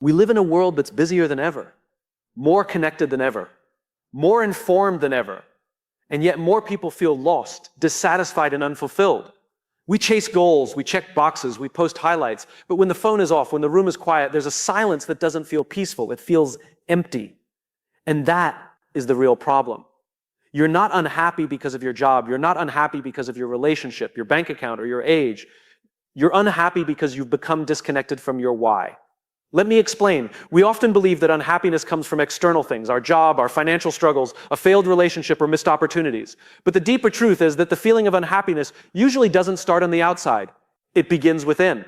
We live in a world that's busier than ever, more connected than ever, more informed than ever, and yet more people feel lost, dissatisfied, and unfulfilled. We chase goals, we check boxes, we post highlights, but when the phone is off, when the room is quiet, there's a silence that doesn't feel peaceful. It feels empty. And that is the real problem. You're not unhappy because of your job. You're not unhappy because of your relationship, your bank account, or your age. You're unhappy because you've become disconnected from your why. Let me explain. We often believe that unhappiness comes from external things, our job, our financial struggles, a failed relationship, or missed opportunities. But the deeper truth is that the feeling of unhappiness usually doesn't start on the outside. It begins within.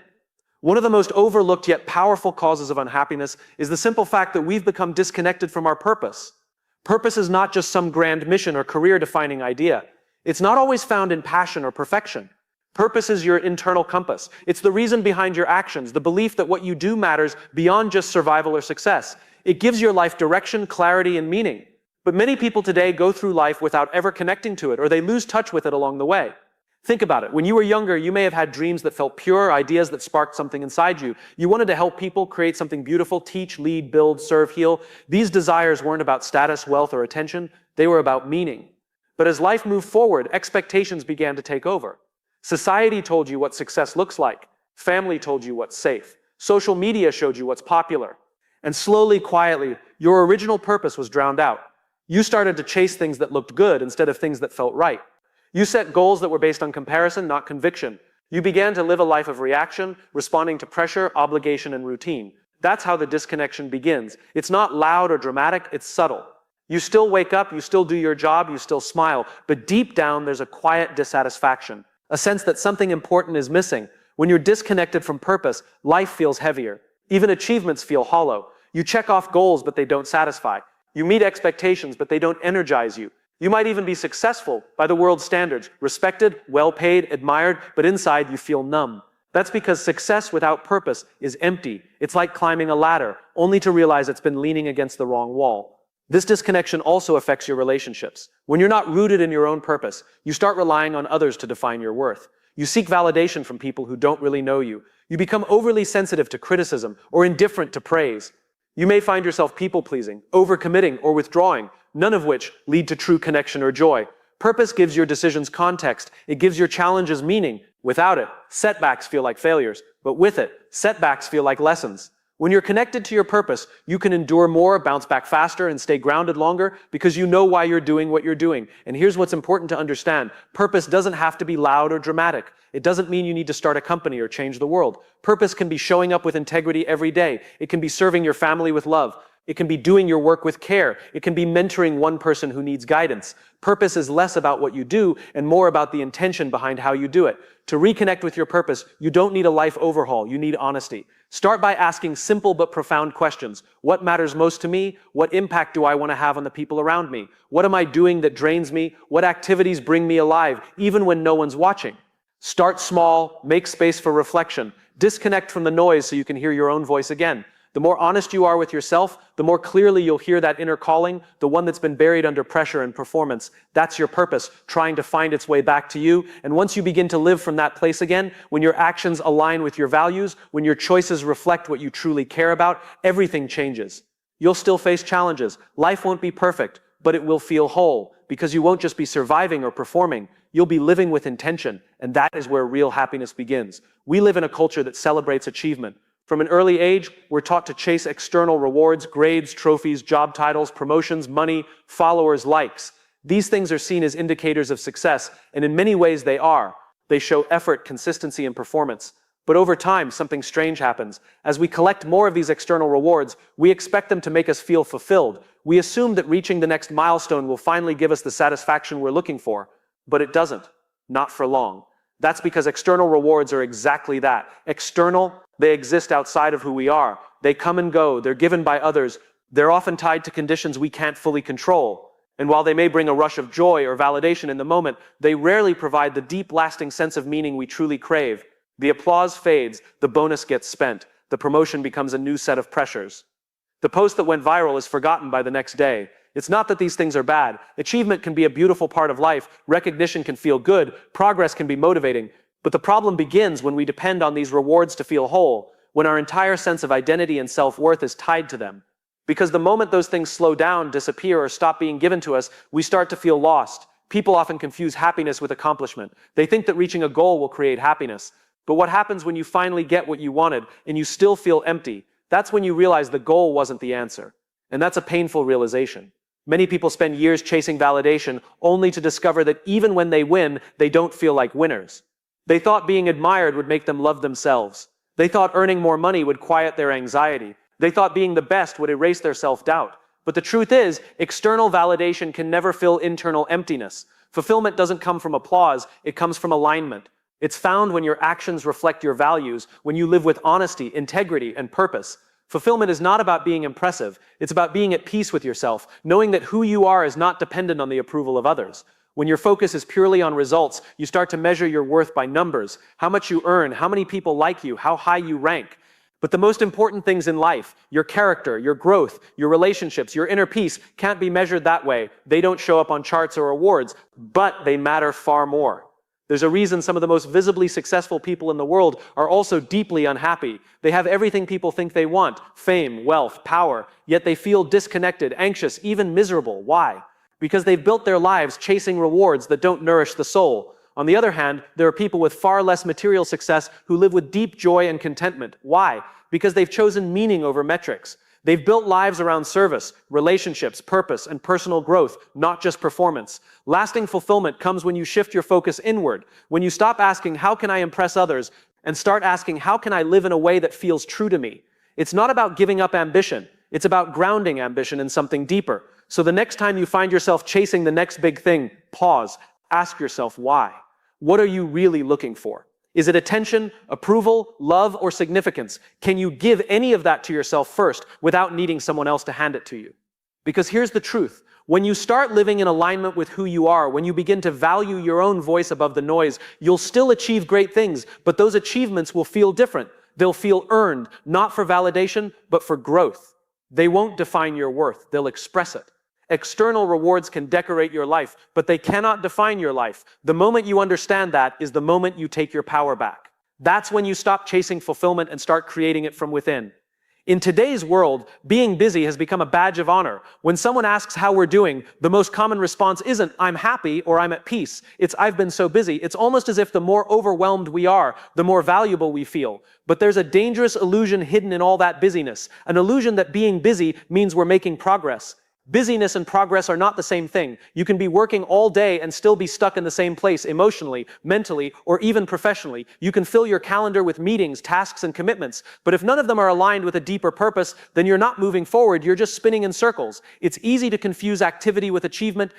One of the most overlooked yet powerful causes of unhappiness is the simple fact that we've become disconnected from our purpose. Purpose is not just some grand mission or career-defining idea. It's not always found in passion or perfection. Purpose is your internal compass. It's the reason behind your actions, the belief that what you do matters beyond just survival or success. It gives your life direction, clarity, and meaning. But many people today go through life without ever connecting to it, or they lose touch with it along the way. Think about it. When you were younger, you may have had dreams that felt pure, ideas that sparked something inside you. You wanted to help people, create something beautiful, teach, lead, build, serve, heal. These desires weren't about status, wealth, or attention. They were about meaning. But as life moved forward, expectations began to take over. Society told you what success looks like. Family told you what's safe. Social media showed you what's popular. And slowly, quietly, your original purpose was drowned out. You started to chase things that looked good instead of things that felt right. You set goals that were based on comparison, not conviction. You began to live a life of reaction, responding to pressure, obligation, and routine. That's how the disconnection begins. It's not loud or dramatic, it's subtle. You still wake up, you still do your job, you still smile, but deep down there's a quiet dissatisfaction. A sense that something important is missing. When you're disconnected from purpose, life feels heavier. Even achievements feel hollow. You check off goals, but they don't satisfy. You meet expectations, but they don't energize you. You might even be successful by the world's standards, respected, well-paid, admired, but inside you feel numb. That's because success without purpose is empty. It's like climbing a ladder, only to realize it's been leaning against the wrong wall. This disconnection also affects your relationships. When you're not rooted in your own purpose, you start relying on others to define your worth. You seek validation from people who don't really know you. You become overly sensitive to criticism or indifferent to praise. You may find yourself people-pleasing, overcommitting, or withdrawing, none of which lead to true connection or joy. Purpose gives your decisions context. It gives your challenges meaning. Without it, setbacks feel like failures, but with it, setbacks feel like lessons. When you're connected to your purpose, you can endure more, bounce back faster, and stay grounded longer because you know why you're doing what you're doing. And here's what's important to understand. Purpose doesn't have to be loud or dramatic. It doesn't mean you need to start a company or change the world. Purpose can be showing up with integrity every day. It can be serving your family with love. It can be doing your work with care. It can be mentoring one person who needs guidance. Purpose is less about what you do and more about the intention behind how you do it. To reconnect with your purpose, you don't need a life overhaul. You need honesty. Start by asking simple but profound questions. What matters most to me? What impact do I want to have on the people around me? What am I doing that drains me? What activities bring me alive, even when no one's watching? Start small, make space for reflection. Disconnect from the noise so you can hear your own voice again. The more honest you are with yourself, the more clearly you'll hear that inner calling, the one that's been buried under pressure and performance. That's your purpose, trying to find its way back to you. And once you begin to live from that place again, when your actions align with your values, when your choices reflect what you truly care about, everything changes. You'll still face challenges. Life won't be perfect, but it will feel whole, because you won't just be surviving or performing. You'll be living with intention, and that is where real happiness begins. We live in a culture that celebrates achievement. From an early age, we're taught to chase external rewards, grades, trophies, job titles, promotions, money, followers, likes. These things are seen as indicators of success, and in many ways they are. They show effort, consistency, and performance. But over time, something strange happens. As we collect more of these external rewards, we expect them to make us feel fulfilled. We assume that reaching the next milestone will finally give us the satisfaction we're looking for. But it doesn't. Not for long. That's because external rewards are exactly that. External. They exist outside of who we are. They come and go. They're given by others. They're often tied to conditions we can't fully control. And while they may bring a rush of joy or validation in the moment, they rarely provide the deep, lasting sense of meaning we truly crave. The applause fades. The bonus gets spent. The promotion becomes a new set of pressures. The post that went viral is forgotten by the next day. It's not that these things are bad. Achievement can be a beautiful part of life. Recognition can feel good. Progress can be motivating. But the problem begins when we depend on these rewards to feel whole. when our entire sense of identity and self-worth is tied to them. Because the moment those things slow down, disappear, or stop being given to us, we start to feel lost. People often confuse happiness with accomplishment. They think that reaching a goal will create happiness. But what happens when you finally get what you wanted and you still feel empty? That's when you realize the goal wasn't the answer. And that's a painful realization. Many people spend years chasing validation only to discover that even when they win, they don't feel like winners. They thought being admired would make them love themselves. They thought earning more money would quiet their anxiety. They thought being the best would erase their self-doubt. But the truth is, external validation can never fill internal emptiness. Fulfillment doesn't come from applause, it comes from alignment. It's found when your actions reflect your values, when you live with honesty, integrity, and purpose. Fulfillment is not about being impressive, it's about being at peace with yourself, knowing that who you are is not dependent on the approval of others. When your focus is purely on results, you start to measure your worth by numbers, how much you earn, how many people like you, how high you rank. But the most important things in life, your character, your growth, your relationships, your inner peace, can't be measured that way. They don't show up on charts or awards, but they matter far more. There's a reason some of the most visibly successful people in the world are also deeply unhappy. They have everything people think they want: fame, wealth, power, yet they feel disconnected, anxious, even miserable. Why? Because they've built their lives chasing rewards that don't nourish the soul. On the other hand, there are people with far less material success who live with deep joy and contentment. Why? Because they've chosen meaning over metrics. They've built lives around service, relationships, purpose, and personal growth, not just performance. Lasting fulfillment comes when you shift your focus inward, when you stop asking, how can I impress others, and start asking, how can I live in a way that feels true to me? It's not about giving up ambition. It's about grounding ambition in something deeper. So the next time you find yourself chasing the next big thing, pause. Ask yourself why. What are you really looking for? Is it attention, approval, love, or significance? Can you give any of that to yourself first without needing someone else to hand it to you? Because here's the truth. When you start living in alignment with who you are, when you begin to value your own voice above the noise, you'll still achieve great things, but those achievements will feel different. They'll feel earned, not for validation, but for growth. They won't define your worth, they'll express it. External rewards can decorate your life, but they cannot define your life. The moment you understand that is the moment you take your power back. That's when you stop chasing fulfillment and start creating it from within. In today's world, being busy has become a badge of honor. When someone asks how we're doing, the most common response isn't, I'm happy or I'm at peace. It's, I've been so busy. It's almost as if the more overwhelmed we are, the more valuable we feel. But there's a dangerous illusion hidden in all that busyness, an illusion that being busy means we're making progress. Busyness and progress are not the same thing. You can be working all day and still be stuck in the same place emotionally, mentally, or even professionally. You can fill your calendar with meetings, tasks, and commitments, but if none of them are aligned with a deeper purpose, then you're not moving forward, you're just spinning in circles. It's easy to confuse activity with achievement.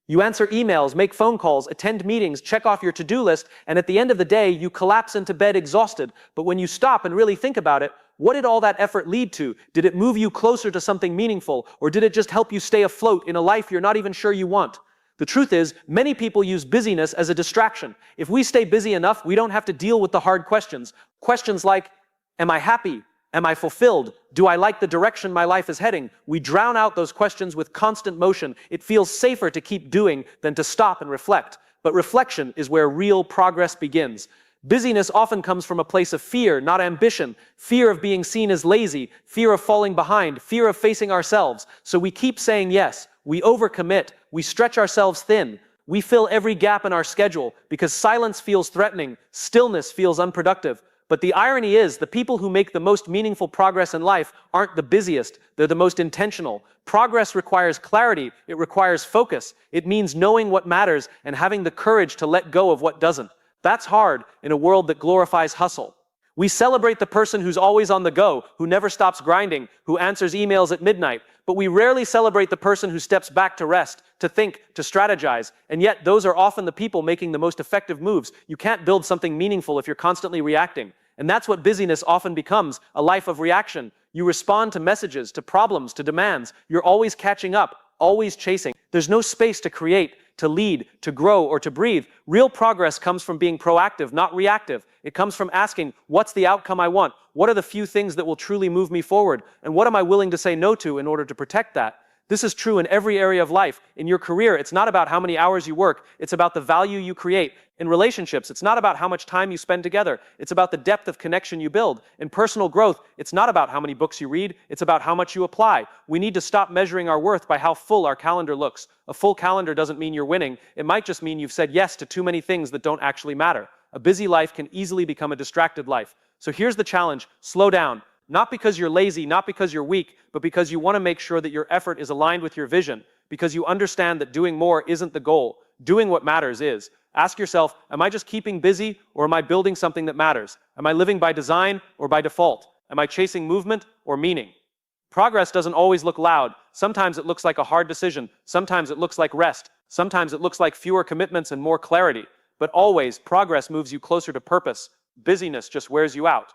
You answer emails, make phone calls, attend meetings, check off your to-do list, and at the end of the day, you collapse into bed exhausted. But when you stop and really think about it, what did all that effort lead to? Did it move you closer to something meaningful, or did it just help you stay afloat in a life you're not even sure you want? The truth is, many people use busyness as a distraction. If we stay busy enough, we don't have to deal with the hard questions. Questions like, am I happy? Am I fulfilled? Do I like the direction my life is heading? We drown out those questions with constant motion. It feels safer to keep doing than to stop and reflect. But reflection is where real progress begins. Busyness often comes from a place of fear, not ambition. Fear of being seen as lazy, fear of falling behind, fear of facing ourselves. So we keep saying yes, we overcommit, we stretch ourselves thin. We fill every gap in our schedule because silence feels threatening, stillness feels unproductive. But the irony is, the people who make the most meaningful progress in life aren't the busiest, they're the most intentional. Progress requires clarity, it requires focus. It means knowing what matters and having the courage to let go of what doesn't. That's hard in a world that glorifies hustle. We celebrate the person who's always on the go, who never stops grinding, who answers emails at midnight, but we rarely celebrate the person who steps back to rest, to think, to strategize, and yet those are often the people making the most effective moves. You can't build something meaningful if you're constantly reacting. And that's what busyness often becomes, a life of reaction. You respond to messages, to problems, to demands. You're always catching up, always chasing. There's no space to create, to lead, to grow, or to breathe. Real progress comes from being proactive, not reactive. It comes from asking, what's the outcome I want? What are the few things that will truly move me forward? And what am I willing to say no to in order to protect that? This is true in every area of life. In your career, it's not about how many hours you work, it's about the value you create. In relationships, it's not about how much time you spend together, it's about the depth of connection you build. In personal growth, it's not about how many books you read, it's about how much you apply. We need to stop measuring our worth by how full our calendar looks. A full calendar doesn't mean you're winning, it might just mean you've said yes to too many things that don't actually matter. A busy life can easily become a distracted life. So here's the challenge: slow down. Not because you're lazy, not because you're weak, but because you want to make sure that your effort is aligned with your vision, because you understand that doing more isn't the goal. Doing what matters is. Ask yourself, am I just keeping busy, or am I building something that matters? Am I living by design or by default? Am I chasing movement or meaning? Progress doesn't always look loud. Sometimes it looks like a hard decision. Sometimes it looks like rest. Sometimes it looks like fewer commitments and more clarity. But always, progress moves you closer to purpose. Busyness just wears you out.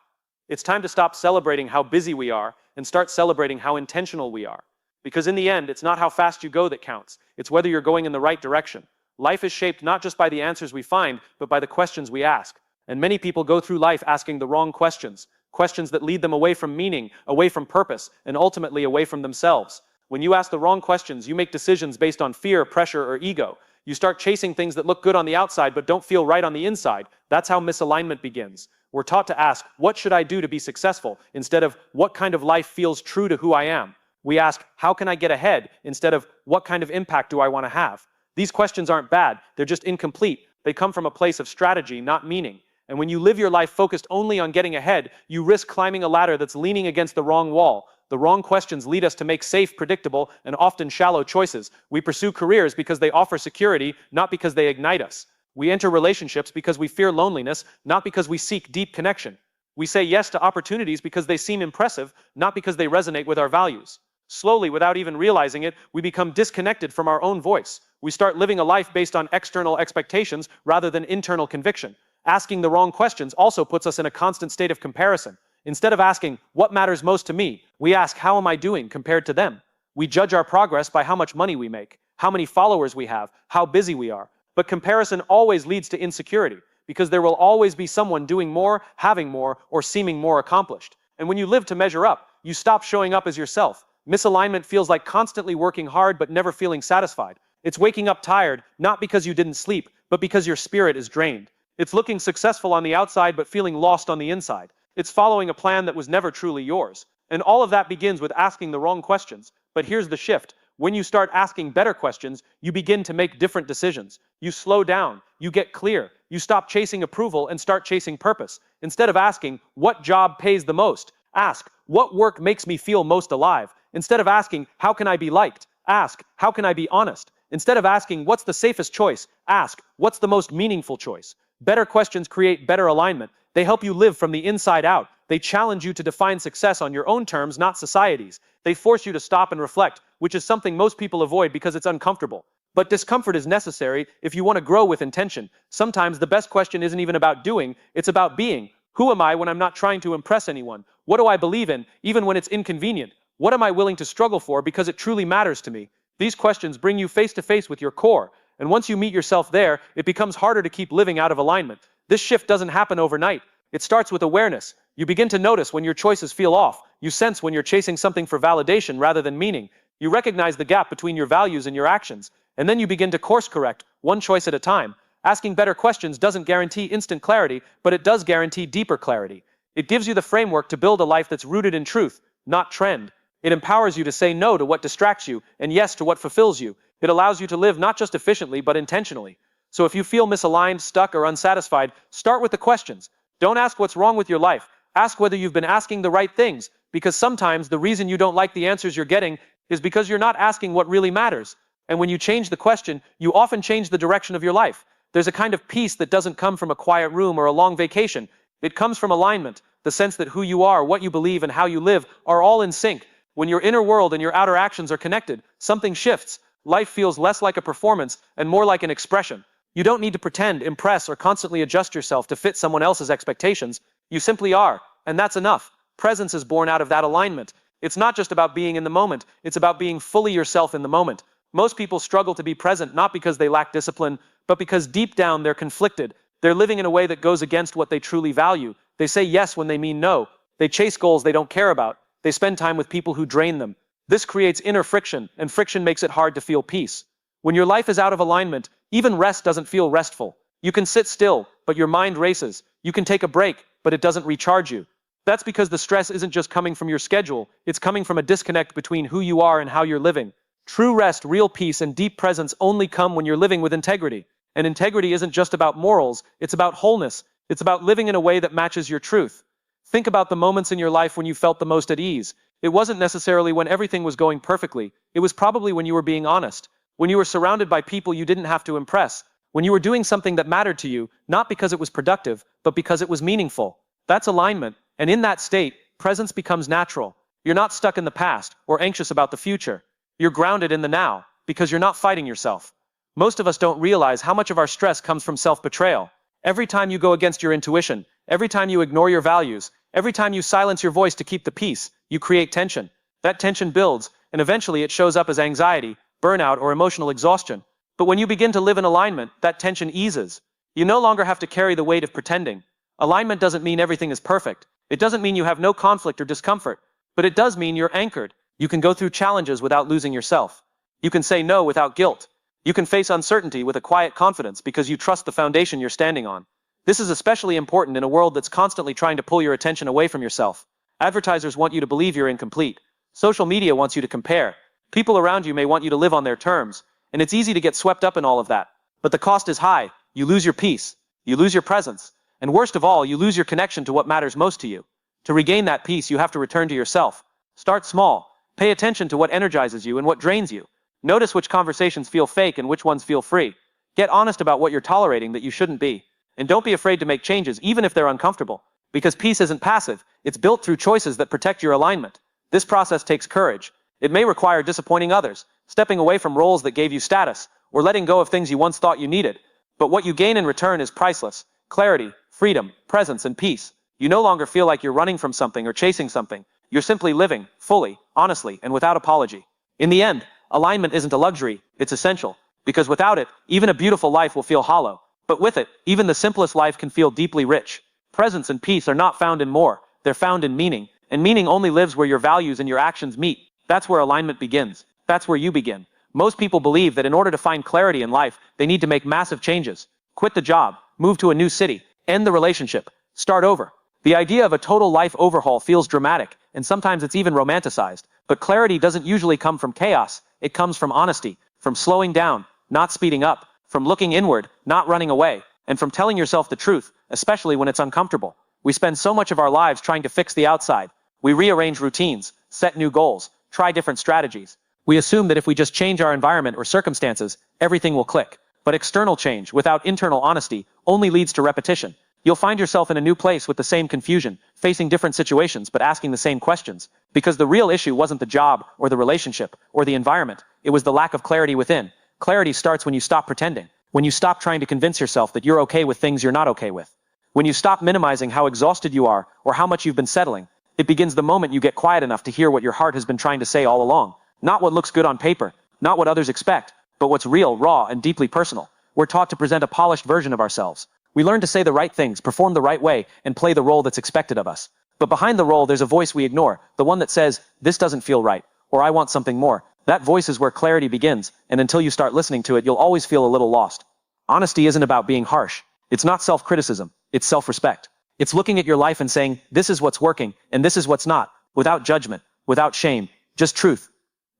It's time to stop celebrating how busy we are and start celebrating how intentional we are. Because in the end, it's not how fast you go that counts. It's whether you're going in the right direction. Life is shaped not just by the answers we find, but by the questions we ask. And many people go through life asking the wrong questions. Questions that lead them away from meaning, away from purpose, and ultimately away from themselves. When you ask the wrong questions, you make decisions based on fear, pressure, or ego. You start chasing things that look good on the outside but don't feel right on the inside. That's how misalignment begins. We're taught to ask, what should I do to be successful? Instead of, what kind of life feels true to who I am? We ask, how can I get ahead? Instead of, what kind of impact do I want to have? These questions aren't bad, they're just incomplete. They come from a place of strategy, not meaning. And when you live your life focused only on getting ahead, you risk climbing a ladder that's leaning against the wrong wall. The wrong questions lead us to make safe, predictable, and often shallow choices. We pursue careers because they offer security, not because they ignite us. We enter relationships because we fear loneliness, not because we seek deep connection. We say yes to opportunities because they seem impressive, not because they resonate with our values. Slowly, without even realizing it, we become disconnected from our own voice. We start living a life based on external expectations rather than internal conviction. Asking the wrong questions also puts us in a constant state of comparison. Instead of asking, what matters most to me, we ask, how am I doing compared to them? We judge our progress by how much money we make, how many followers we have, how busy we are. But comparison always leads to insecurity, because there will always be someone doing more, having more, or seeming more accomplished. And when you live to measure up, you stop showing up as yourself. Misalignment feels like constantly working hard but never feeling satisfied. It's waking up tired, not because you didn't sleep, but because your spirit is drained. It's looking successful on the outside but feeling lost on the inside. It's following a plan that was never truly yours. And all of that begins with asking the wrong questions. But here's the shift. When you start asking better questions, you begin to make different decisions. You slow down, you get clear, you stop chasing approval and start chasing purpose. Instead of asking, what job pays the most? Ask, what work makes me feel most alive? Instead of asking, how can I be liked? Ask, how can I be honest? Instead of asking, what's the safest choice? Ask, what's the most meaningful choice? Better questions create better alignment. They help you live from the inside out. They challenge you to define success on your own terms, not society's. They force you to stop and reflect, which is something most people avoid because it's uncomfortable. But discomfort is necessary if you want to grow with intention. Sometimes the best question isn't even about doing, it's about being. Who am I when I'm not trying to impress anyone? What do I believe in, even when it's inconvenient? What am I willing to struggle for because it truly matters to me? These questions bring you face to face with your core. And once you meet yourself there, it becomes harder to keep living out of alignment. This shift doesn't happen overnight. It starts with awareness. You begin to notice when your choices feel off. You sense when you're chasing something for validation rather than meaning. You recognize the gap between your values and your actions. And then you begin to course correct, one choice at a time. Asking better questions doesn't guarantee instant clarity, but it does guarantee deeper clarity. It gives you the framework to build a life that's rooted in truth, not trend. It empowers you to say no to what distracts you and yes to what fulfills you. It allows you to live not just efficiently, but intentionally. So if you feel misaligned, stuck, or unsatisfied, start with the questions. Don't ask what's wrong with your life. Ask whether you've been asking the right things, because sometimes the reason you don't like the answers you're getting is because you're not asking what really matters. And when you change the question, you often change the direction of your life. There's a kind of peace that doesn't come from a quiet room or a long vacation. It comes from alignment, the sense that who you are, what you believe, and how you live are all in sync. When your inner world and your outer actions are connected, something shifts. Life feels less like a performance and more like an expression. You don't need to pretend, impress, or constantly adjust yourself to fit someone else's expectations. You simply are, and that's enough. Presence is born out of that alignment. It's not just about being in the moment, it's about being fully yourself in the moment. Most people struggle to be present not because they lack discipline, but because deep down they're conflicted. They're living in a way that goes against what they truly value. They say yes when they mean no. They chase goals they don't care about. They spend time with people who drain them. This creates inner friction, and friction makes it hard to feel peace. When your life is out of alignment, even rest doesn't feel restful. You can sit still, but your mind races. You can take a break, but it doesn't recharge you. That's because the stress isn't just coming from your schedule, it's coming from a disconnect between who you are and how you're living. True rest, real peace, and deep presence only come when you're living with integrity. And integrity isn't just about morals, it's about wholeness. It's about living in a way that matches your truth. Think about the moments in your life when you felt the most at ease. It wasn't necessarily when everything was going perfectly. It was probably when you were being honest, when you were surrounded by people you didn't have to impress, when you were doing something that mattered to you, not because it was productive, but because it was meaningful. That's alignment, and in that state, presence becomes natural. You're not stuck in the past or anxious about the future. You're grounded in the now, because you're not fighting yourself. Most of us don't realize how much of our stress comes from self-betrayal. Every time you go against your intuition, every time you ignore your values, every time you silence your voice to keep the peace, you create tension. That tension builds, and eventually it shows up as anxiety, burnout, or emotional exhaustion. But when you begin to live in alignment, that tension eases. You no longer have to carry the weight of pretending. Alignment doesn't mean everything is perfect. It doesn't mean you have no conflict or discomfort. But it does mean you're anchored. You can go through challenges without losing yourself. You can say no without guilt. You can face uncertainty with a quiet confidence because you trust the foundation you're standing on. This is especially important in a world that's constantly trying to pull your attention away from yourself. Advertisers want you to believe you're incomplete. Social media wants you to compare. People around you may want you to live on their terms. And it's easy to get swept up in all of that. But the cost is high. You lose your peace. You lose your presence. And worst of all, you lose your connection to what matters most to you. To regain that peace, you have to return to yourself. Start small. Pay attention to what energizes you and what drains you. Notice which conversations feel fake and which ones feel free. Get honest about what you're tolerating that you shouldn't be. And don't be afraid to make changes, even if they're uncomfortable. Because peace isn't passive. It's built through choices that protect your alignment. This process takes courage. It may require disappointing others, stepping away from roles that gave you status, or letting go of things you once thought you needed. But what you gain in return is priceless. Clarity, freedom, presence, and peace. You no longer feel like you're running from something or chasing something. You're simply living, fully, honestly, and without apology. In the end, alignment isn't a luxury, it's essential. Because without it, even a beautiful life will feel hollow. But with it, even the simplest life can feel deeply rich. Presence and peace are not found in more, they're found in meaning. And meaning only lives where your values and your actions meet. That's where alignment begins. That's where you begin. Most people believe that in order to find clarity in life, they need to make massive changes. Quit the job, move to a new city, end the relationship, start over. The idea of a total life overhaul feels dramatic, and sometimes it's even romanticized. But clarity doesn't usually come from chaos. It comes from honesty, from slowing down, not speeding up, from looking inward, not running away, and from telling yourself the truth, especially when it's uncomfortable. We spend so much of our lives trying to fix the outside. We rearrange routines, set new goals, try different strategies. We assume that if we just change our environment or circumstances, everything will click. But external change, without internal honesty, only leads to repetition. You'll find yourself in a new place with the same confusion, facing different situations but asking the same questions. Because the real issue wasn't the job, or the relationship, or the environment. It was the lack of clarity within. Clarity starts when you stop pretending. When you stop trying to convince yourself that you're okay with things you're not okay with. When you stop minimizing how exhausted you are, or how much you've been settling. It begins the moment you get quiet enough to hear what your heart has been trying to say all along. Not what looks good on paper, not what others expect, but what's real, raw, and deeply personal. We're taught to present a polished version of ourselves. We learn to say the right things, perform the right way, and play the role that's expected of us. But behind the role, there's a voice we ignore, the one that says, this doesn't feel right, or I want something more. That voice is where clarity begins, and until you start listening to it, you'll always feel a little lost. Honesty isn't about being harsh. It's not self-criticism, it's self-respect. It's looking at your life and saying, this is what's working, and this is what's not, without judgment, without shame, just truth.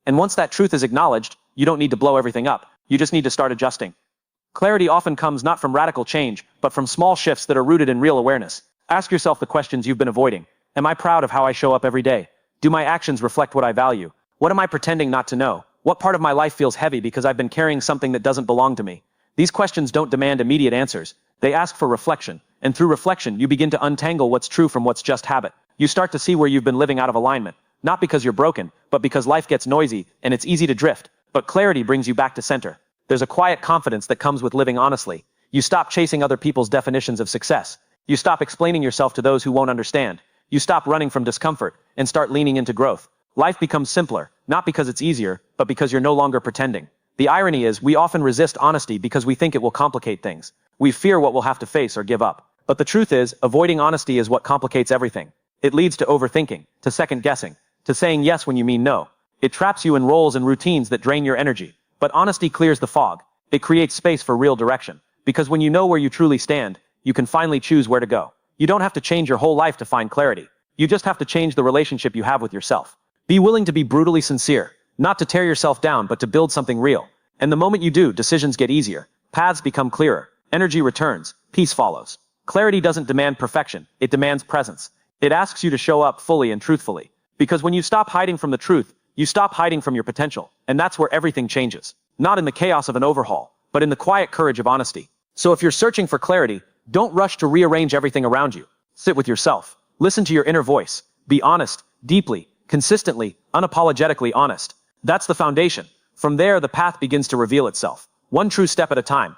And once that truth is acknowledged, you don't need to blow everything up. You just need to start adjusting. Clarity often comes not from radical change, but from small shifts that are rooted in real awareness. Ask yourself the questions you've been avoiding. Am I proud of how I show up every day? Do my actions reflect what I value? What am I pretending not to know? What part of my life feels heavy because I've been carrying something that doesn't belong to me? These questions don't demand immediate answers. They ask for reflection. And through reflection, you begin to untangle what's true from what's just habit. You start to see where you've been living out of alignment. Not because you're broken, but because life gets noisy and it's easy to drift. But clarity brings you back to center. There's a quiet confidence that comes with living honestly. You stop chasing other people's definitions of success. You stop explaining yourself to those who won't understand. You stop running from discomfort and start leaning into growth. Life becomes simpler, not because it's easier, but because you're no longer pretending. The irony is, we often resist honesty because we think it will complicate things. We fear what we'll have to face or give up. But the truth is, avoiding honesty is what complicates everything. It leads to overthinking, to second guessing, to saying yes when you mean no. It traps you in roles and routines that drain your energy. But honesty clears the fog. It creates space for real direction. Because when you know where you truly stand, you can finally choose where to go. You don't have to change your whole life to find clarity. You just have to change the relationship you have with yourself. Be willing to be brutally sincere, not to tear yourself down, but to build something real. And the moment you do, decisions get easier, paths become clearer, energy returns, peace follows. Clarity doesn't demand perfection, it demands presence. It asks you to show up fully and truthfully. Because when you stop hiding from the truth, you stop hiding from your potential, and that's where everything changes. Not in the chaos of an overhaul, but in the quiet courage of honesty. So if you're searching for clarity, don't rush to rearrange everything around you. Sit with yourself. Listen to your inner voice. Be honest, deeply, consistently, unapologetically honest. That's the foundation. From there, the path begins to reveal itself. One true step at a time.